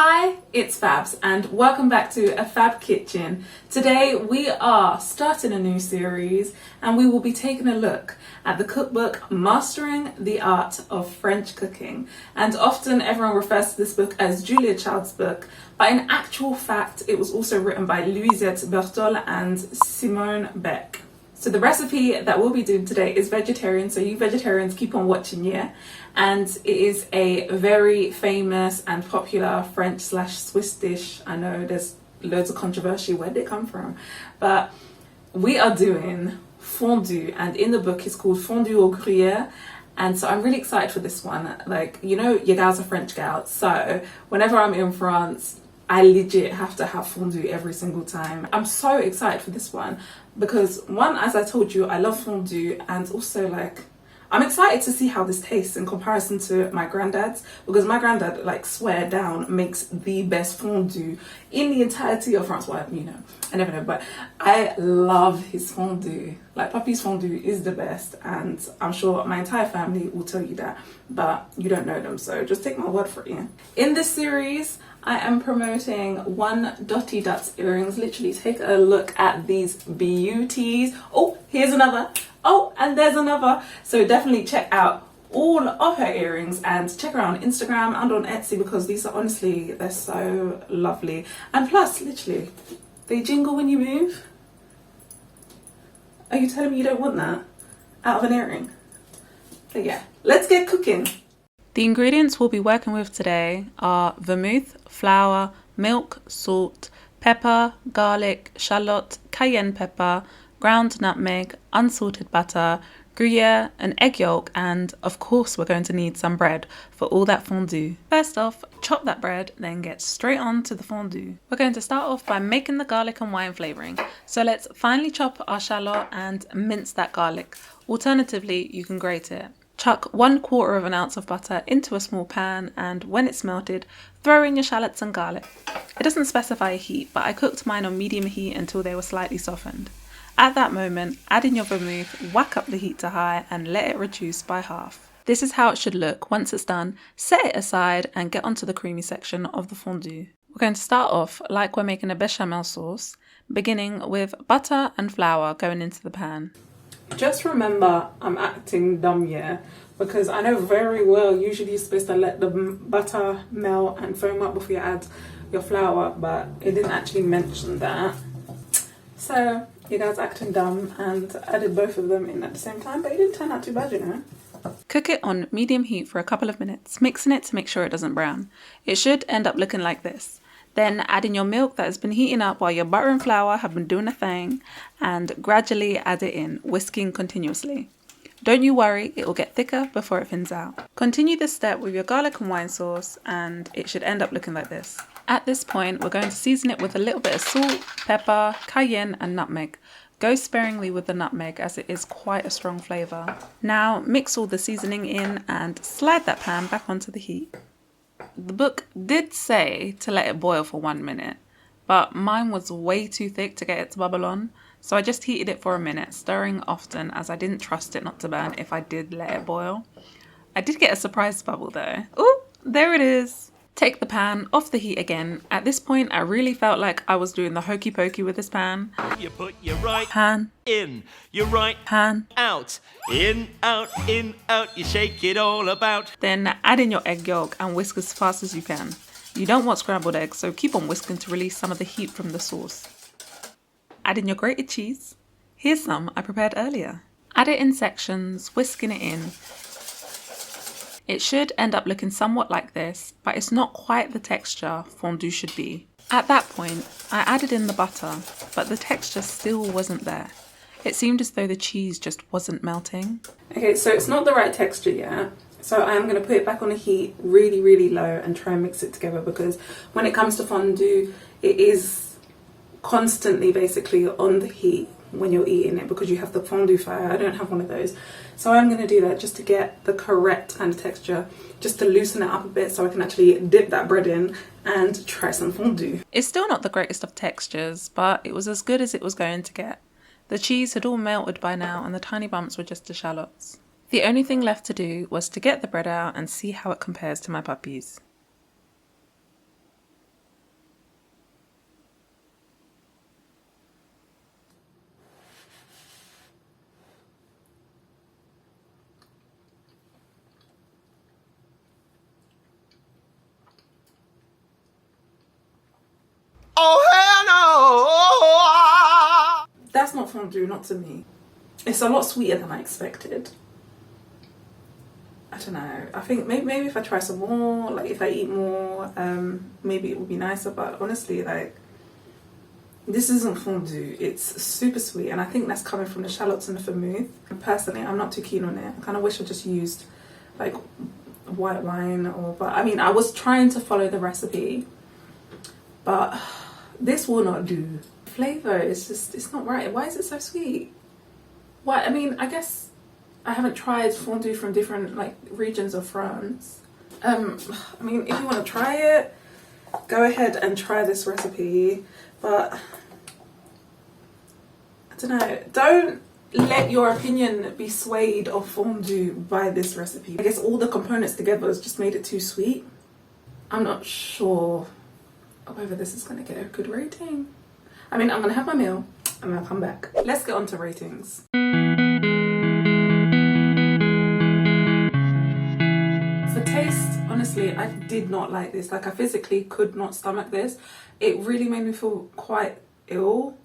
Hi, it's Fabs and welcome back to A Fab Kitchen. Today we are starting a new series and we will be taking a look at the cookbook Mastering the Art of French Cooking. And often everyone refers to this book as Julia Child's book, but in actual fact it was also written by Louisette Bertholle and Simone Beck. So the recipe that we'll be doing today is vegetarian, so you vegetarians keep on watching, yeah? And it is a very famous and popular French/Swiss dish. I know there's loads of controversy, where did it come from? But we are doing fondue, and in the book it's called Fondue au Gruyère. And so I'm really excited for this one. Like, you know, your gal's a French gal, so whenever I'm in France, I legit have to have fondue every single time. I'm so excited for this one because one, as I told you, I love fondue, and also like I'm excited to see how this tastes in comparison to my granddad's, because my granddad, like, swear down, makes the best fondue in the entirety of France. Well, you know, I never know, but I love his fondue. Like, Papi's fondue is the best, and I'm sure my entire family will tell you that, but you don't know them, so just take my word for it. Yeah. In this series, I am promoting One Dotty Duck earrings. Literally, take a look at these beauties. Oh, here's another. Oh, and there's another. So definitely check out all of her earrings and check her out on Instagram and on Etsy, because these are honestly, they're so lovely. And plus, literally, they jingle when you move. Are you telling me you don't want that out of an earring? But yeah, let's get cooking. The ingredients we'll be working with today are vermouth, flour, milk, salt, pepper, garlic, shallot, cayenne pepper, ground nutmeg, unsalted butter, gruyere, an egg yolk, and of course we're going to need some bread for all that fondue. First off, chop that bread, then get straight on to the fondue. We're going to start off by making the garlic and wine flavouring. So let's finely chop our shallot and mince that garlic. Alternatively, you can grate it. Chuck 1/4 ounce of butter into a small pan, and when it's melted, throw in your shallots and garlic. It doesn't specify a heat, but I cooked mine on medium heat until they were slightly softened. At that moment, add in your vermouth, whack up the heat to high, and let it reduce by half. This is how it should look. Once it's done, set it aside and get onto the creamy section of the fondue. We're going to start off like we're making a bechamel sauce, beginning with butter and flour going into the pan. Just remember, I'm acting dumb here, because I know very well usually you're supposed to let the butter melt and foam up before you add your flour, but it didn't actually mention that. So you guys acting dumb and added both of them in at the same time, but it didn't turn out too bad, you know. Cook it on medium heat for a couple of minutes, mixing it to make sure it doesn't brown. It should end up looking like this. Then add in your milk that has been heating up while your butter and flour have been doing a thing, and gradually add it in, whisking continuously. Don't you worry, it will get thicker before it thins out. Continue this step with your garlic and wine sauce, and it should end up looking like this. At this point, we're going to season it with a little bit of salt, pepper, cayenne and nutmeg. Go sparingly with the nutmeg as it is quite a strong flavour. Now mix all the seasoning in and slide that pan back onto the heat. The book did say to let it boil for 1 minute, but mine was way too thick to get it to bubble on, so I just heated it for a minute, stirring often as I didn't trust it not to burn if I did let it boil. I did get a surprise bubble though. Ooh, there it is. Take the pan off the heat again. At this point, I really felt like I was doing the hokey pokey with this pan. You put your right Pan, in, your right pan, out, in, out, you shake it all about. then add in your egg yolk and whisk as fast as you can. You don't want scrambled eggs, so keep on whisking to release some of the heat from the sauce. Add in your grated cheese. Here's some I prepared earlier. Add it in sections, whisking it in. It should end up looking somewhat like this, but it's not quite the texture fondue should be. At that point, I added in the butter, but the texture still wasn't there. It seemed as though the cheese just wasn't melting. Okay, so it's not the right texture yet. So I am going to put it back on the heat really, really low and try and mix it together, because when it comes to fondue, it is constantly basically on the heat when you're eating it, because you have the fondue fire. I don't have one of those. So I'm going to do that just to get the correct kind of texture, just to loosen it up a bit so I can actually dip that bread in and try some fondue. It's still not the greatest of textures, but it was as good as it was going to get. The cheese had all melted by now and the tiny bumps were just the shallots. The only thing left to do was to get the bread out and see how it compares to my puppies. Oh, hell no! That's not fondue, not to me. It's a lot sweeter than I expected. I don't know. I think maybe if I try some more, like if I eat more, maybe it would be nicer. But honestly, like, this isn't fondue. It's super sweet, and I think that's coming from the shallots and the vermouth. Personally, I'm not too keen on it. I kind of wish I just used like white wine but I mean, I was trying to follow the recipe, but this will not do. Flavor is just, it's not right. Why is it so sweet? Why? I mean, I guess I haven't tried fondue from different like regions of France. I mean, if you want to try it, go ahead and try this recipe, but I don't know. Don't let your opinion be swayed of fondue by this recipe. I guess all the components together has just made it too sweet. I'm not sure whether this is going to get a good rating. I mean, I'm going to have my meal and I'll come back. Let's get on to ratings. For taste, honestly, I did not like this. Like, I physically could not stomach this. It really made me feel quite ill,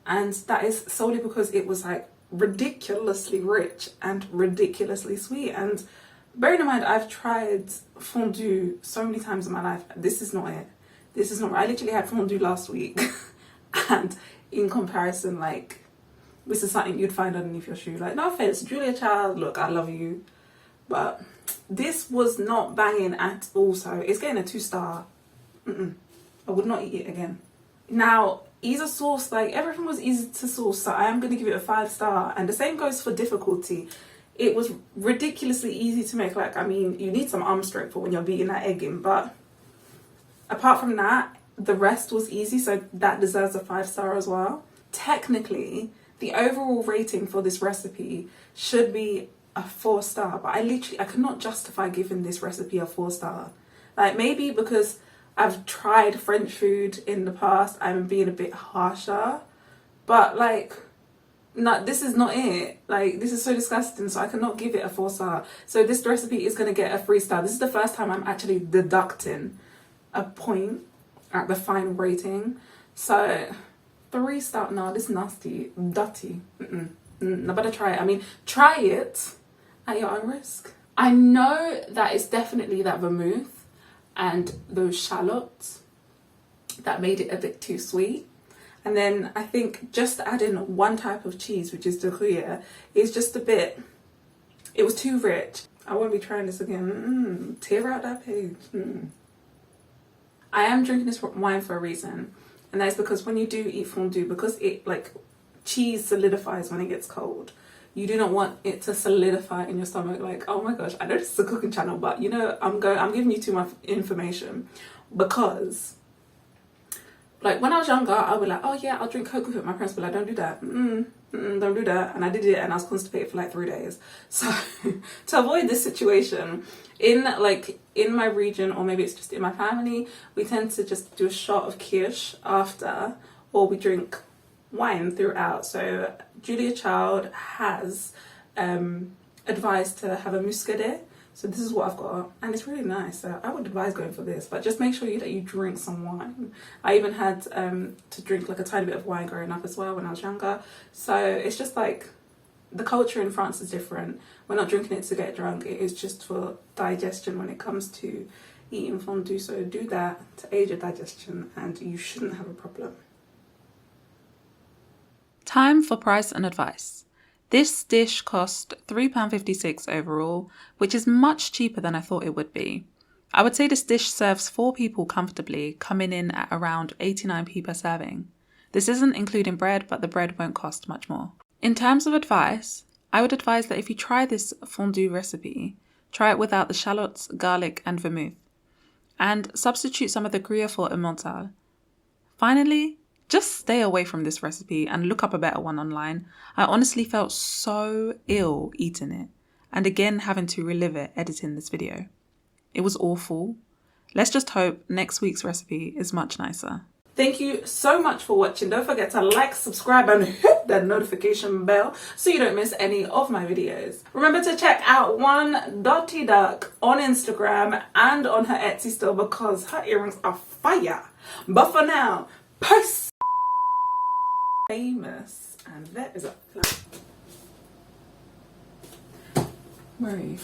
and that is solely because it was like ridiculously rich and ridiculously sweet. And bearing in mind, I've tried fondue so many times in my life. This is not it. This is not right. I literally had fondue last week and in comparison, like, this is something you'd find underneath your shoe. Like, no offense, Julia Child, look, I love you, but this was not banging at all. So it's getting a 2-star. I would not eat it again. Now, ease of sauce, like, everything was easy to sauce, so I am going to give it a 5-star. And the same goes for difficulty. It was ridiculously easy to make. Like, I mean, you need some arm strength for when you're beating that egg in, but apart from that, the rest was easy, so that deserves a 5-star as well. Technically, the overall rating for this recipe should be a 4-star, but I could not justify giving this recipe a 4-star. Like, maybe because I've tried French food in the past, I'm being a bit harsher, but like, no, this is not it. Like, this is so disgusting, so I cannot give it a 4-star. So this recipe is going to get a 3-star. This is the first time I'm actually deducting a point at the final rating. So 3-star, no, this is nasty, dirty. No, better try it. I mean, try it at your own risk. I know that it's definitely that vermouth and those shallots that made it a bit too sweet. And then I think just adding one type of cheese, which is the Gruyere, is just a bit, it was too rich. I won't be trying this again. Tear out that page. I am drinking this wine for a reason, and that is because when you do eat fondue, because it, like, cheese solidifies when it gets cold, you do not want it to solidify in your stomach. Like, oh my gosh, I know this is a cooking channel, but you know, I'm giving you too much information, because like when I was younger, I would be like, oh yeah, I'll drink Coke with it. My parents were like, don't do that. Don't do that. And I did it, and I was constipated for like 3 days. So to avoid this situation, in my region, or maybe it's just in my family, we tend to just do a shot of kirsch after, or we drink wine throughout. So Julia Child has advised to have a muscadet. So this is what I've got, and it's really nice. So I would advise going for this, but just make sure that you drink some wine. I even had to drink like a tiny bit of wine growing up as well when I was younger. So it's just like, the culture in France is different. We're not drinking it to get drunk. It is just for digestion when it comes to eating fondue. So do that to aid your digestion, and you shouldn't have a problem. Time for price and advice. This dish cost £3.56 overall, which is much cheaper than I thought it would be. I would say this dish serves 4 people comfortably, coming in at around 89p per serving. This isn't including bread, but the bread won't cost much more. In terms of advice, I would advise that if you try this fondue recipe, try it without the shallots, garlic and vermouth, and substitute some of the Gruyere for Emmental. Finally, just stay away from this recipe and look up a better one online. I honestly felt so ill eating it, and again having to relive it editing this video. It was awful. Let's just hope next week's recipe is much nicer. Thank you so much for watching. Don't forget to like, subscribe and hit that notification bell so you don't miss any of my videos. Remember to check out One Dotty Duck on Instagram and on her Etsy store, because her earrings are fire. But for now, Peace. Famous, and there is a flag. Where are you?